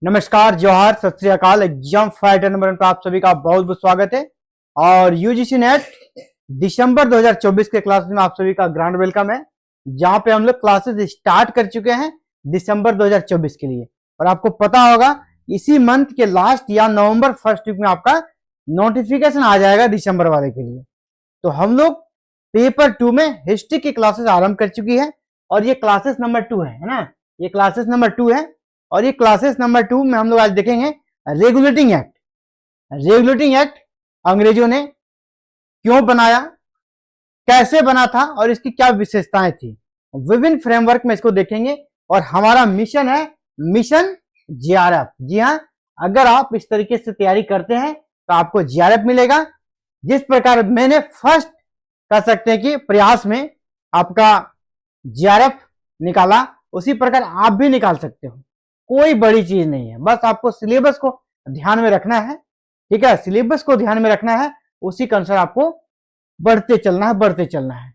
नमस्कार, जोहार, सत श्री अकाल। एग्जाम फाइटर नंबर 1 पर आप सभी का बहुत बहुत स्वागत है। और यूजीसी नेट दिसंबर 2024 के क्लासेस में आप सभी का ग्रैंड वेलकम है, जहां पे हम लोग क्लासेस स्टार्ट कर चुके हैं दिसंबर 2024 के लिए। और आपको पता होगा इसी मंथ के लास्ट या नवंबर फर्स्ट वीक में आपका नोटिफिकेशन आ जाएगा दिसंबर वाले के लिए। तो हम लोग पेपर 2 में हिस्ट्री की क्लासेस आरंभ कर चुकी है और ये क्लासेस नंबर 2 है ना। ये क्लासेस नंबर 2 है और ये क्लासेस नंबर 2 में हम लोग आज देखेंगे रेगुलेटिंग एक्ट। रेगुलेटिंग एक्ट अंग्रेजों ने क्यों बनाया, कैसे बना था और इसकी क्या विशेषताएं थी, विभिन्न फ्रेमवर्क में इसको देखेंगे। और हमारा मिशन है मिशन जीआरएफ। जी हाँ, अगर आप इस तरीके से तैयारी करते हैं तो आपको जीआरएफ मिलेगा। जिस प्रकार मैंने फर्स्ट कह सकते हैं कि प्रयास में आपका जीआरएफ निकाला, उसी प्रकार आप भी निकाल सकते हो। कोई बड़ी चीज नहीं है, बस आपको सिलेबस को ध्यान में रखना है। ठीक है, सिलेबस को ध्यान में रखना है, उसी के अनुसार आपको बढ़ते चलना है।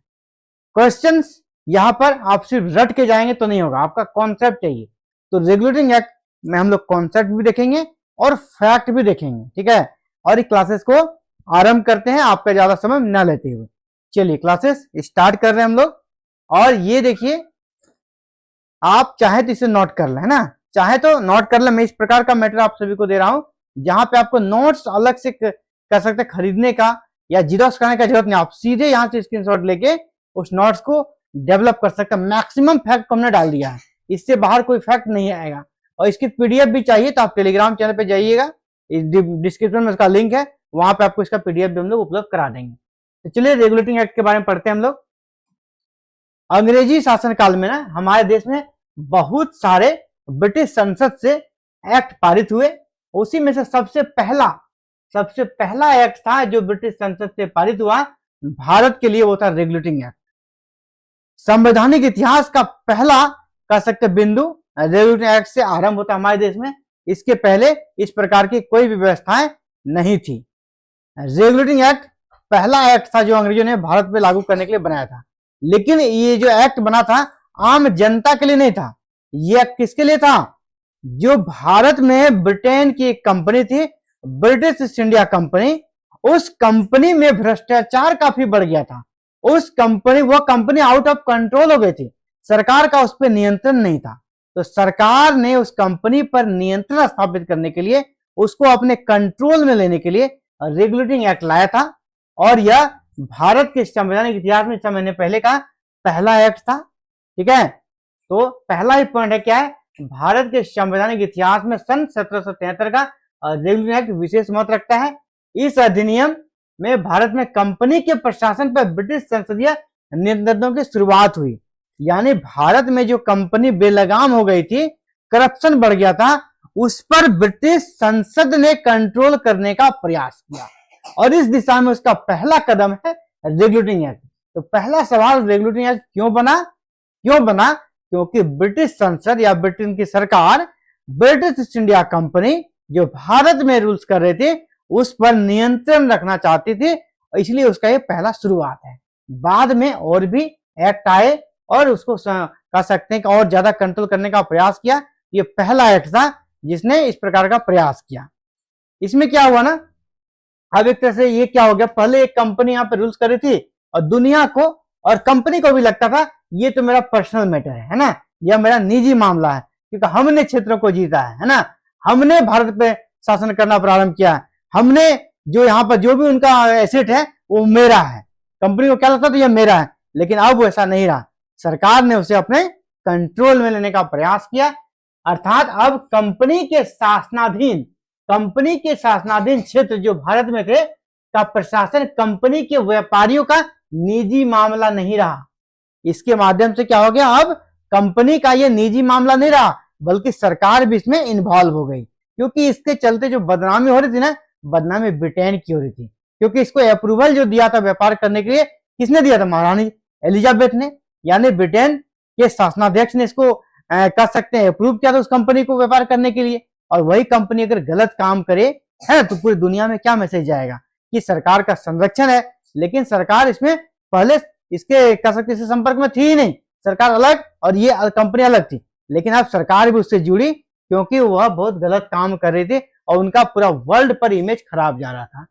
क्वेश्चंस यहां पर आप सिर्फ रट के जाएंगे तो नहीं होगा, आपका कॉन्सेप्ट चाहिए। तो रेगुलेटिंग एक्ट में हम लोग कॉन्सेप्ट भी देखेंगे और फैक्ट भी देखेंगे। ठीक है, और इस क्लासेस को आरंभ करते हैं आपका ज्यादा समय न लेते हुए। चलिए क्लासेस स्टार्ट कर रहे हैं हम लोग। और ये देखिए, आप चाहे तो इसे नोट कर लें, है ना, चाहे तो नोट कर ले। मैं इस प्रकार का मैटर आप सभी को दे रहा हूं जहां पे आपको नोट्स अलग से कर सकते खरीदने का या जीरोक्स करने का जरूरत नहीं। आप सीधे यहां से स्क्रीनशॉट लेके उस नोट्स को डेवलप कर सकते हैं। मैक्सिमम फैक्ट को हमने डाल दिया है, इससे बाहर कोई फैक्ट नहीं आएगा। और इसकी पीडीएफ भी चाहिए तो आप टेलीग्राम चैनल पे जाइएगा, डिस्क्रिप्शन में उसका लिंक है, वहां पे आपको इसका पीडीएफ भी हम लोग उपलब्ध करा देंगे। तो चलिए रेगुलेटिंग एक्ट के बारे में पढ़ते हैं हम लोग। अंग्रेजी शासनकाल में ना हमारे देश में बहुत सारे ब्रिटिश संसद से एक्ट पारित हुए। उसी में से सबसे पहला एक्ट था जो ब्रिटिश संसद से पारित हुआ भारत के लिए, वो था रेगुलेटिंग एक्ट। संवैधानिक इतिहास का पहला कह सकते बिंदु रेगुलेटिंग एक्ट से आरंभ होता हमारे देश में। इसके पहले इस प्रकार की कोई भी व्यवस्थाएं नहीं थी। रेगुलेटिंग एक्ट पहला एक्ट था जो अंग्रेजों ने भारत पे लागू करने के लिए बनाया था। लेकिन ये जो एक्ट बना था आम जनता के लिए नहीं था। ये किसके लिए था? जो भारत में ब्रिटेन की एक कंपनी थी, ब्रिटिश ईस्ट इंडिया कंपनी, उस कंपनी में भ्रष्टाचार काफी बढ़ गया था। वो कंपनी आउट ऑफ कंट्रोल हो गई थी, सरकार का उस पर नियंत्रण नहीं था। तो सरकार ने उस कंपनी पर नियंत्रण स्थापित करने के लिए, उसको अपने कंट्रोल में लेने के लिए रेगुलेटिंग एक्ट लाया था। और यह भारत के संवैधानिक इतिहास में, मैंने पहले कहा, पहला एक्ट था। ठीक है, तो पहला ही पॉइंट है क्या है, भारत के संवैधानिक इतिहास में सन 1773 का रेगुलेटिंग एक्ट विशेष महत्व रखता है। इस अधिनियम में भारत में कंपनी के प्रशासन पर ब्रिटिश संसदीय नियंत्रणों की शुरुआत हुई। यानी भारत में जो कंपनी बेलगाम हो गई थी, करप्शन बढ़ गया था, उस पर ब्रिटिश संसद ने कंट्रोल करने का प्रयास किया। और इस दिशा में उसका पहला कदम है रेगुलेटिंग एक्ट। तो पहला सवाल, रेगुलेटिंग एक्ट क्यों बना? क्योंकि ब्रिटिश संसद या ब्रिटेन की सरकार ब्रिटिश ईस्ट इंडिया कंपनी जो भारत में रूल्स कर रहे थे उस पर नियंत्रण रखना चाहती थी, इसलिए उसका ये पहला शुरुआत है। बाद में और भी एक्ट आए और उसको कह सकते हैं कि और ज्यादा कंट्रोल करने का प्रयास किया। ये पहला एक्ट था जिसने इस प्रकार का प्रयास किया। इसमें क्या हुआ ना, अब एक तरह से ये क्या हो गया, पहले एक कंपनी यहाँ पे रूल्स कर रही थी और दुनिया को और कंपनी को भी लगता था ये तो मेरा पर्सनल मैटर है ना, यह मेरा निजी मामला है, क्योंकि हमने क्षेत्रों को जीता है ना, हमने भारत पे शासन करना प्रारंभ किया, हमने जो यहाँ पर जो भी उनका एसेट है वो मेरा है। कंपनी को क्या लगता था ये मेरा है, लेकिन अब वैसा नहीं रहा। सरकार ने उसे अपने कंट्रोल में लेने का प्रयास किया। अर्थात अब कंपनी के शासनाधीन क्षेत्र जो भारत में थे का प्रशासन कंपनी के व्यापारियों का निजी मामला नहीं रहा। इसके माध्यम से क्या हो गया, अब कंपनी का ये निजी मामला नहीं रहा, बल्कि सरकार भी इसमें इन्वॉल्व हो गई। क्योंकि इसके चलते जो बदनामी हो रही थी ना, बदनामी ब्रिटेन की हो रही थी। क्योंकि इसको अप्रूवल जो दिया था व्यापार करने के लिए, किसने दिया था? महारानी एलिजाबेथ ने, यानी ब्रिटेन के शासनाध्यक्ष ने इसको कह सकते हैं अप्रूव किया था उस कंपनी को व्यापार करने के लिए। और वही कंपनी अगर गलत काम करे है तो पूरी दुनिया में क्या मैसेज जाएगा कि सरकार का संरक्षण है। लेकिन सरकार इसमें पहले इसके कह सकते इसके संपर्क में थी ही नहीं, सरकार अलग और ये कंपनी अलग थी। लेकिन अब सरकार भी उससे जुड़ी क्योंकि वह बहुत गलत काम कर रही थी और उनका पूरा वर्ल्ड पर इमेज खराब जा रहा था।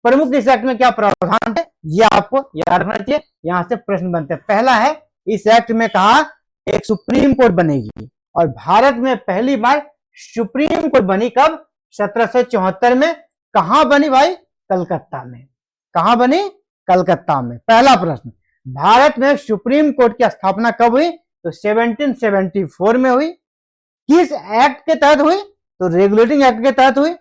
प्रमुख इस एक्ट में क्या प्रावधान थे, ये आपको याद रखना चाहिए। यहां से प्रश्न बनते हैं। पहला है, इस एक्ट में कहा एक सुप्रीम कोर्ट बनेगी, और भारत में पहली बार सुप्रीम कोर्ट बनी कब? 1774 में। कहां बनी भाई? कलकत्ता में। कहां बनी? कलकत्ता में। पहला प्रश्न, भारत में सुप्रीम कोर्ट की स्थापना कब हुई? तो 1774 में हुई। किस एक्ट के तहत हुई? तो रेगुलेटिंग एक्ट के तहत हुई।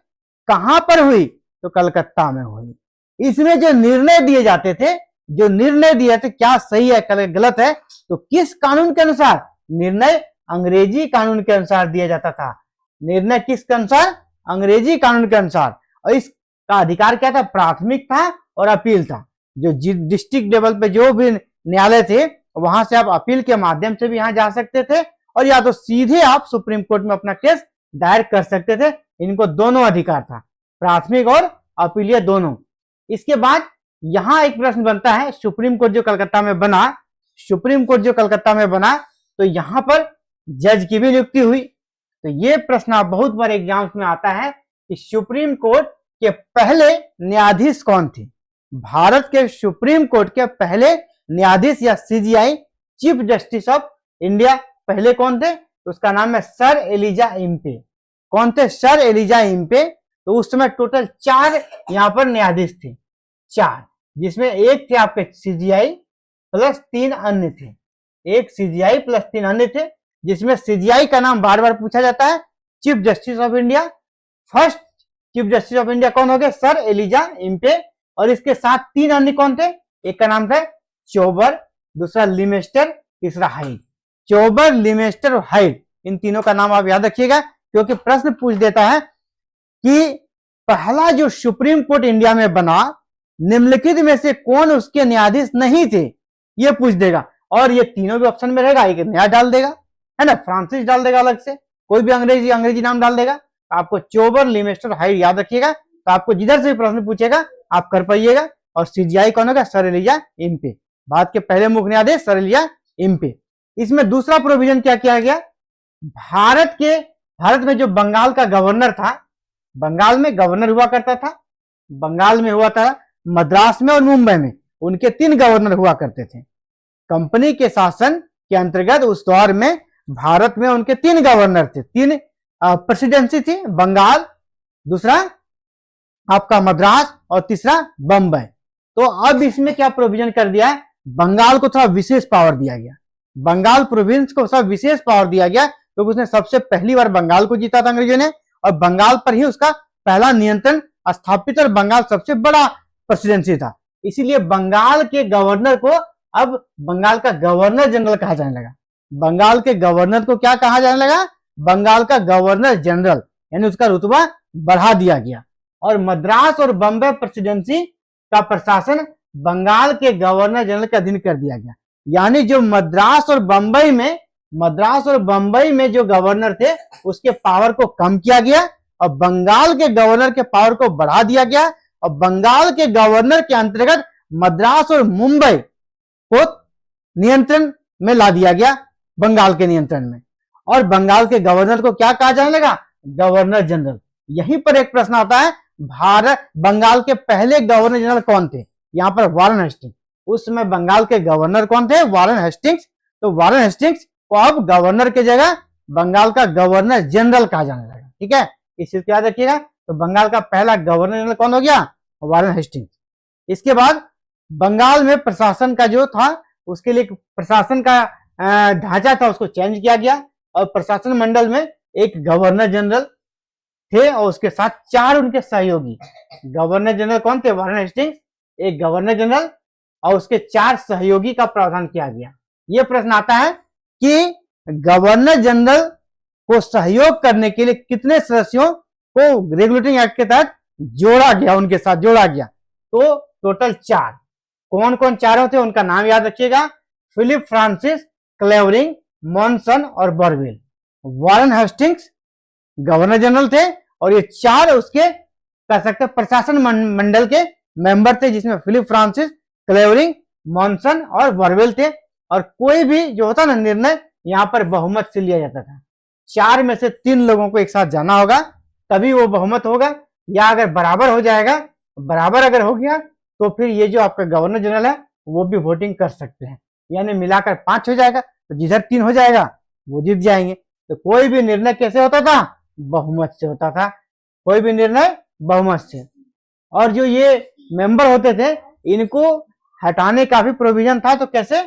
कहां पर हुई? तो कलकत्ता में हुई। इसमें जो निर्णय दिए जाते थे, जो निर्णय दिए थे, क्या सही है गलत है, तो किस कानून के अनुसार? निर्णय अंग्रेजी कानून के अनुसार दिया जाता था। निर्णय किसके अनुसार? अंग्रेजी कानून के अनुसार। और इसका अधिकार क्या था? प्राथमिक था और अपील था। जो डिस्ट्रिक्ट लेवल पे जो भी न्यायालय थे, वहां से आप अपील के माध्यम से भी यहां जा सकते थे, और या तो सीधे आप सुप्रीम कोर्ट में अपना केस दायर कर सकते थे। इनको दोनों अधिकार था, प्राथमिक और अपीलीय दोनों। इसके बाद यहां एक प्रश्न बनता है, सुप्रीम कोर्ट जो कलकत्ता में बना, सुप्रीम कोर्ट जो कलकत्ता में बना, तो यहां पर जज की भी नियुक्ति हुई। तो ये प्रश्न बहुत बार एग्जाम्स में आता है कि सुप्रीम कोर्ट के पहले न्यायाधीश कौन थे? भारत के सुप्रीम कोर्ट के पहले न्यायाधीश या CGI, chief justice of India, पहले कौन थे? उसका नाम है सर एलिजा इम्पे। कौन थे? Sir Elijah Impey. तो उस समय टोटल 4 यहां पर न्यायाधीश थे, 4, जिसमें एक थे आपके सीजीआई प्लस 3 अन्य थे। एक सीजीआई प्लस 3 अन्य थे, जिसमें सीजीआई का नाम बार बार पूछा जाता है, chief justice of India. First chief justice of India कौन हो गए? Sir Elijah Impey. और इसके साथ 3 अन्य कौन थे? एक का नाम था चोबर, दूसरा लिमेस्टर, तीसरा हाइड। चोबर, लिमेस्टर और हाइड, इन तीनों का नाम आप याद रखिएगा, क्योंकि प्रश्न पूछ देता है कि पहला जो सुप्रीम कोर्ट इंडिया में बना, निम्नलिखित में से कौन उसके न्यायाधीश नहीं थे, ये पूछ देगा। और ये तीनों भी ऑप्शन में रहेगा, एक नया डाल देगा, है ना, फ्रांसिस डाल देगा अलग से, कोई भी अंग्रेजी नाम डाल देगा। आपको चोबर, लिमेस्टर, हाइड याद रखिएगा, तो आपको जिधर से प्रश्न पूछेगा आप कर पाइएगा। और सीजीआई कौन होगा? सर एलिजा इम्पे, भारत के पहले मुख्य न्यायाधीश सर एलिजा इम्पे। इसमें दूसरा प्रोविजन क्या किया गया? भारत में जो बंगाल का गवर्नर था, बंगाल में गवर्नर हुआ करता था, बंगाल में हुआ था, मद्रास में और मुंबई में, उनके 3 गवर्नर हुआ करते थे। कंपनी के शासन के अंतर्गत उस दौर में भारत में उनके 3 गवर्नर थे, 3 प्रेसिडेंसी थी, बंगाल, दूसरा आपका मद्रास और तीसरा बंबई। तो अब इसमें क्या प्रोविजन कर दिया है? बंगाल को थोड़ा विशेष पावर दिया गया, बंगाल प्रोविंस को थोड़ा विशेष पावर दिया गया, क्योंकि उसने सबसे पहली बार बंगाल को जीता था अंग्रेजों ने, और बंगाल पर ही उसका पहला नियंत्रण स्थापित, और बंगाल सबसे बड़ा प्रेसिडेंसी था। इसीलिए बंगाल के गवर्नर को अब बंगाल का गवर्नर जनरल कहा जाने लगा। बंगाल के गवर्नर को क्या कहा जाने लगा? बंगाल का गवर्नर जनरल, यानी उसका रुतबा बढ़ा दिया गया। और मद्रास और बंबई प्रेसिडेंसी का प्रशासन बंगाल के गवर्नर जनरल के अधीन कर दिया गया। यानी जो मद्रास और बंबई में जो गवर्नर थे, उसके पावर को कम किया गया, और बंगाल के गवर्नर के पावर को बढ़ा दिया गया। और बंगाल के गवर्नर के अंतर्गत मद्रास और मुंबई को नियंत्रण में ला दिया गया, बंगाल के नियंत्रण में। और बंगाल के गवर्नर को क्या कहा जाने लगा? Governor general. यहीं पर एक प्रश्न आता है, बंगाल के पहले गवर्नर जनरल कौन थे? यहां पर वारेन हेस्टिंग्स। उस समय बंगाल के गवर्नर कौन थे? Warren Hastings. तो वारेन हेस्टिंग्स को अब गवर्नर की जगह बंगाल का गवर्नर जनरल कहा जाने लगा। ठीक है, इस चीज को याद रखिएगा। तो बंगाल का पहला गवर्नर जनरल कौन हो गया? Warren Hastings. इसके बाद बंगाल में प्रशासन का जो था, उसके लिए प्रशासन का ढांचा था, उसको चेंज किया गया, और प्रशासन मंडल में एक गवर्नर जनरल थे, और उसके साथ 4 उनके सहयोगी। गवर्नर जनरल कौन थे? वारेन हेस्टिंग्स, एक गवर्नर जनरल और उसके 4 सहयोगी का प्रावधान किया गया। यह प्रश्न आता है कि गवर्नर जनरल को सहयोग करने के लिए कितने सदस्यों को रेगुलेटिंग एक्ट के तहत जोड़ा गया, उनके साथ जोड़ा गया? तो टोटल 4। कौन कौन 4 थे उनका नाम याद रखिएगा, फिलिप फ्रांसिस, क्लेवरिंग, मॉनसन और Barwell. Warren Hastings governor general थे, और ये 4 उसके कह सकते प्रशासन मंडल के मेंबर थे, जिसमें फिलिप फ्रांसिस, क्लेवरिंग, मॉनसन और बॉरवेल थे। और कोई भी जो होता ना निर्णय, यहां पर बहुमत से लिया जाता था। 4 में से 3 लोगों को एक साथ जाना होगा, तभी वो बहुमत होगा। या अगर बराबर हो जाएगा, बराबर अगर हो गया तो फिर ये जो आपका गवर्नर जनरल है वो भी वोटिंग कर सकते हैं, यानी मिलाकर 5 हो जाएगा, तो जिधर 3 हो जाएगा वो जीत जाएंगे। तो कोई भी निर्णय कैसे होता था? बहुमत से होता था, कोई भी निर्णय बहुमत से। और जो ये मेंबर होते थे इनको हटाने का भी प्रोविजन था। तो कैसे?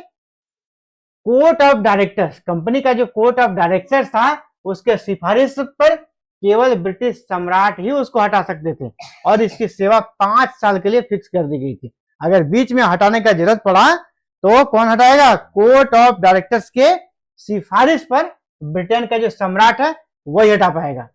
कोर्ट ऑफ डायरेक्टर्स, कंपनी का जो कोर्ट ऑफ डायरेक्टर्स था उसके सिफारिश पर केवल ब्रिटिश सम्राट ही उसको हटा सकते थे, और इसकी सेवा 5 साल के लिए फिक्स कर दी गई थी। अगर बीच में हटाने का जरूरत पड़ा तो कौन हटाएगा? कोर्ट ऑफ डायरेक्टर्स के सिफारिश पर ब्रिटेन का जो सम्राट है वही हटा पाएगा।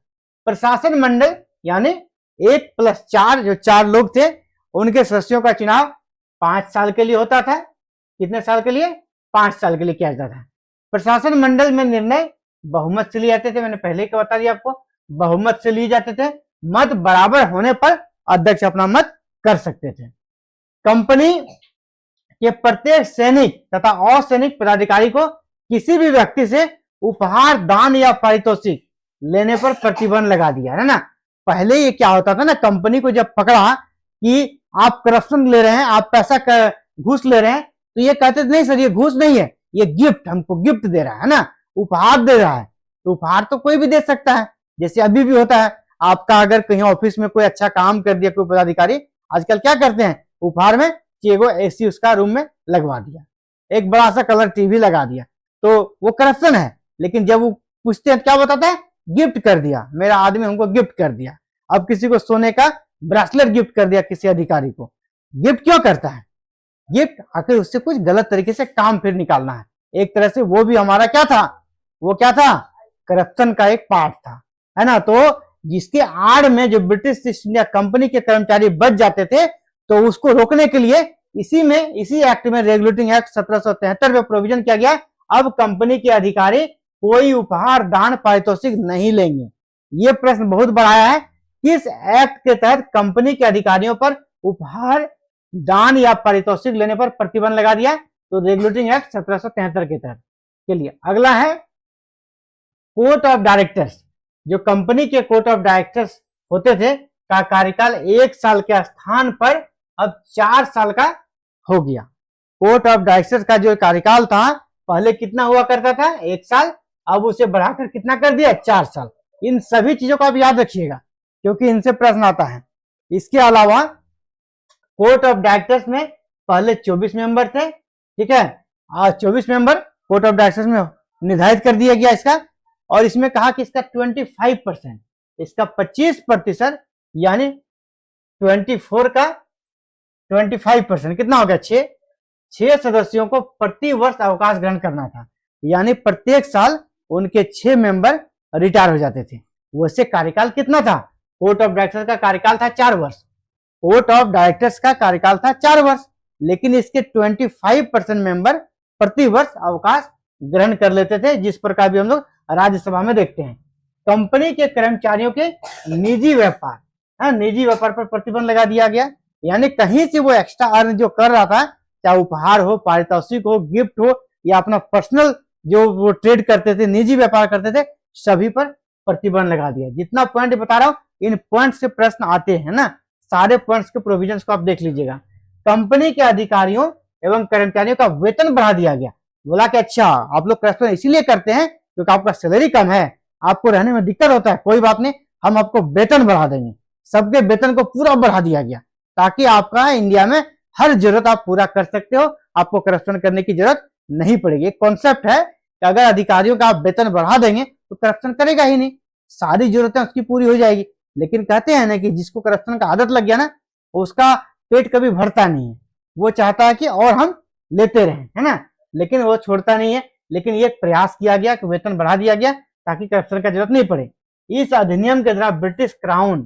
प्रशासन मंडल यानी 1+4 जो 4 लोग थे उनके सदस्यों का चुनाव 5 साल के लिए होता था। कितने साल के लिए? 5 साल के लिए किया जाता था। प्रशासन मंडल में निर्णय बहुमत से लिए जाते थे, मैंने पहले ही बता दिया आपको, बहुमत से लिए जाते थे। मत बराबर होने पर अध्यक्ष अपना मत कर सकते थे। कंपनी के प्रत्येक सैनिक तथा असैनिक पदाधिकारी को किसी भी व्यक्ति से उपहार, दान या पारितोषिक लेने पर प्रतिबंध लगा दिया है ना। पहले ये क्या होता था ना, कंपनी को जब पकड़ा कि आप करप्शन ले रहे हैं, आप पैसा घूस ले रहे हैं, तो ये कहते नहीं सर ये घूस नहीं है, ये गिफ्ट, हमको गिफ्ट दे रहा है ना, उपहार दे रहा है। तो उपहार तो कोई भी दे सकता है, जैसे अभी भी होता है। आपका अगर कहीं ऑफिस में कोई अच्छा काम कर दिया कोई पदाधिकारी, आजकल क्या करते हैं? उपहार में चेगो एसी उसका रूम में लगवा दिया, एक बड़ा सा कलर टीवी लगा दिया, तो वो करप्शन है। लेकिन जब वो पूछते हैं क्या बताता है? गिफ्ट कर दिया, मेरा आदमी हमको गिफ्ट कर दिया। अब किसी को सोने का ब्रेसलेट गिफ्ट कर दिया किसी अधिकारी को, गिफ्ट क्यों करता है? गिफ्ट आखिर उससे कुछ गलत तरीके से काम फिर निकालना है। एक तरह से वो भी हमारा क्या था? वो क्या था? करप्शन का एक पार्ट था, है ना। तो जिसके आड़ में जो ब्रिटिश ईस्ट इंडिया कंपनी के कर्मचारी बच जाते थे, तो उसको रोकने के लिए इसी एक्ट में, रेगुलेटिंग एक्ट 1773 में प्रोविजन किया गया, अब कंपनी के अधिकारी कोई उपहार, दान, पारितोषिक नहीं लेंगे। ये प्रश्न बहुत बड़ा आया है, किस एक्ट के तहत कंपनी के अधिकारियों पर उपहार, दान या पारितोषिक लेने पर प्रतिबंध लगा दिया? तो रेगुलेटिंग एक्ट 1773 के तहत के लिए। अगला है कोर्ट ऑफ डायरेक्टर्स। जो कंपनी के कोर्ट ऑफ डायरेक्टर्स होते थे का कार्यकाल 1 साल के स्थान पर अब 4 साल का हो गया। कोर्ट ऑफ डायरेक्टर्स का जो कार्यकाल था पहले कितना हुआ करता था? 1 साल, अब उसे बढ़ाकर कितना कर दिया? 4 साल। इन सभी चीजों को आप याद रखिएगा क्योंकि इनसे प्रश्न आता है। इसके अलावा कोर्ट ऑफ डायरेक्टर्स में पहले 24 मेंबर थे, ठीक है, आज 24 मेंबर कोर्ट ऑफ डायरेक्टर्स में निर्धारित कर दिया गया इसका। और इसमें कहा कि इसका 25%, इसका 25% यानी 24 का 25% कितना हो गया? 6 सदस्यों को प्रति वर्ष अवकाश ग्रहण करना था, यानी प्रत्येक साल उनके 6 मेंबर रिटायर हो जाते थे। वैसे कार्यकाल कितना था? कोर्ट ऑफ डायरेक्टर्स का कार्यकाल था 4 वर्ष, कोर्ट ऑफ डायरेक्टर्स का कार्यकाल था 4 वर्ष, लेकिन इसके 25% मेंबर प्रति वर्ष अवकाश ग्रहण कर लेते थे, जिस प्रकार भी हम लोग राज्यसभा में देखते हैं। कंपनी के कर्मचारियों के निजी व्यापार पर प्रतिबंध लगा दिया गया, यानी कहीं से वो एक्स्ट्रा अर्न जो कर रहा था, चाहे उपहार हो, पारितोषिक हो, गिफ्ट हो या अपना पर्सनल जो वो ट्रेड करते थे, निजी व्यापार करते थे, सभी पर प्रतिबंध लगा दिया। जितना पॉइंट बता रहा हूं इन पॉइंट से प्रश्न आते हैं ना, सारे पॉइंट्स के प्रोविजंस को आप देख लीजिएगा। कंपनी के अधिकारियों एवं कर्मचारियों का वेतन बढ़ा दिया गया। बोला कि अच्छा आप लोग करप्शन इसीलिए करते हैं क्योंकि आपका सैलरी कम है, आपको रहने में दिक्कत होता है, कोई बात नहीं, हम आपको वेतन बढ़ा देंगे। सबके वेतन को पूरा बढ़ा दिया गया ताकि आपका इंडिया में हर जरूरत आप पूरा कर सकते हो, आपको करप्शन करने की जरूरत नहीं पड़ेगी। एक कॉन्सेप्ट है कि अगर अधिकारियों का आप वेतन बढ़ा देंगे तो करप्शन करेगा ही नहीं, सारी जरूरतें उसकी पूरी हो जाएगी। लेकिन कहते हैं ना कि जिसको करप्शन का आदत लग गया ना, उसका पेट कभी भरता नहीं है, वो चाहता है कि और हम लेते रहें, है ना, लेकिन वो छोड़ता नहीं है। लेकिन ये प्रयास किया गया कि वेतन बढ़ा दिया गया ताकि करप्शन का जरूरत नहीं पड़े। इस अधिनियम के द्वारा ब्रिटिश क्राउन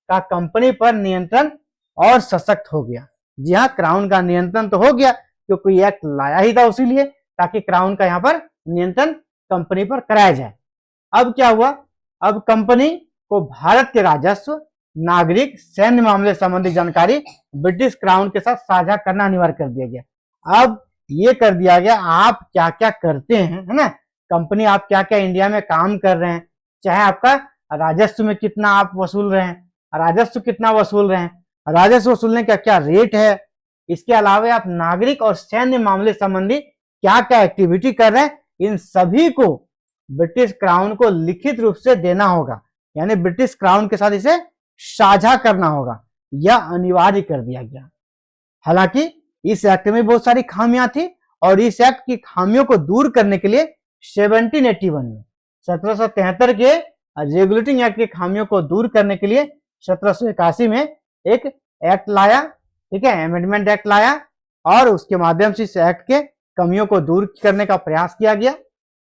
का कंपनी पर नियंत्रण और सशक्त हो गया। जी हाँ, क्राउन का नियंत्रण तो हो गया क्योंकि ये एक्ट लाया ही था उसी लिए ताकि क्राउन का यहाँ पर नियंत्रण कंपनी पर कराया जाए। अब क्या हुआ? अब कंपनी को भारत के राजस्व, नागरिक, सैन्य मामले संबंधी जानकारी ब्रिटिश क्राउन के साथ साझा करना अनिवार्य कर दिया गया। अब ये कर दिया गया आप क्या क्या करते हैं, है ना, कंपनी आप क्या क्या इंडिया में काम कर रहे हैं, चाहे आपका राजस्व में कितना आप वसूल रहे हैं, राजस्व कितना वसूल रहे हैं, राजस्व वसूलने का क्या रेट है, इसके अलावा आप नागरिक और सैन्य मामले संबंधी क्या क्या एक्टिविटी कर रहे हैं, इन सभी को ब्रिटिश क्राउन को लिखित रूप से देना होगा, यानी ब्रिटिश क्राउन के साथ इसे साझा करना होगा। यह अनिवार्य कर दिया गया। हालांकि इस एक्ट में बहुत सारी खामियां थी और इस एक्ट की खामियों को दूर करने के लिए 1781 में 1773 के रेगुलेटिंग एक्ट की खामियों को दूर करने के लिए 1781 में एक एक्ट लाया, ठीक है, अमेंडमेंट एक्ट लाया और उसके माध्यम से इस एक्ट के कमियों को दूर करने का प्रयास किया गया।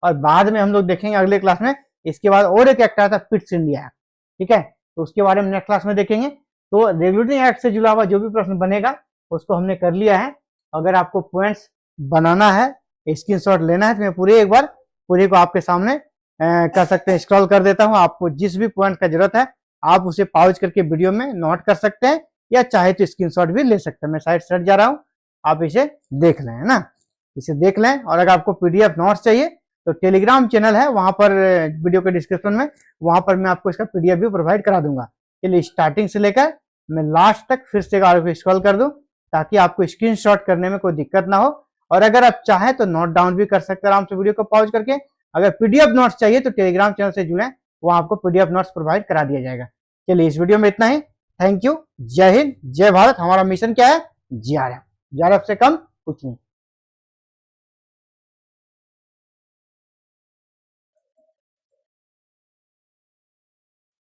और बाद में हम लोग देखेंगे अगले क्लास में, इसके बाद और एक एक्ट आया था पिट्स इंडिया एक्ट, ठीक है, तो उसके बारे में नेक्स्ट क्लास में देखेंगे। तो रेगुलेटिंग एक्ट से जुड़ा हुआ जो भी प्रश्न बनेगा उसको हमने कर लिया है। अगर आपको पॉइंट्स बनाना है, स्क्रीनशॉट लेना है, तो मैं पूरे एक बार पूरे को आपके सामने कर सकते हैं, स्क्रॉल कर देता हूं। आपको जिस भी पॉइंट का जरूरत है आप उसे पॉज करके वीडियो में नोट कर सकते हैं या चाहे तो स्क्रीनशॉट भी ले सकते हैं। मैं साइड सेट जा रहा हूं, आप इसे देख लें, है ना, इसे देख लें। और अगर आपको पीडीएफ नोट्स चाहिए तो टेलीग्राम चैनल है, वहां पर वीडियो के डिस्क्रिप्शन में, वहां पर मैं आपको इसका पीडीएफ भी प्रोवाइड करा दूंगा। चलिए स्टार्टिंग से लेकर मैं लास्ट तक फिर से स्क्रॉल कर दूं ताकि आपको स्क्रीनशॉट करने में कोई दिक्कत ना हो। और अगर आप चाहें तो नोट डाउन भी कर सकते हैं आराम से वीडियो को पॉज करके। अगर पीडीएफ नोट्स चाहिए तो टेलीग्राम चैनल से जुड़ें, वहां आपको पीडीएफ नोट्स प्रोवाइड करा दिया जाएगा। चलिए इस वीडियो में इतना ही। Thank you. जय हिंद, जय भारत। हमारा मिशन क्या है? जीआरएफ। जीआरएफ से कम कुछ नहीं।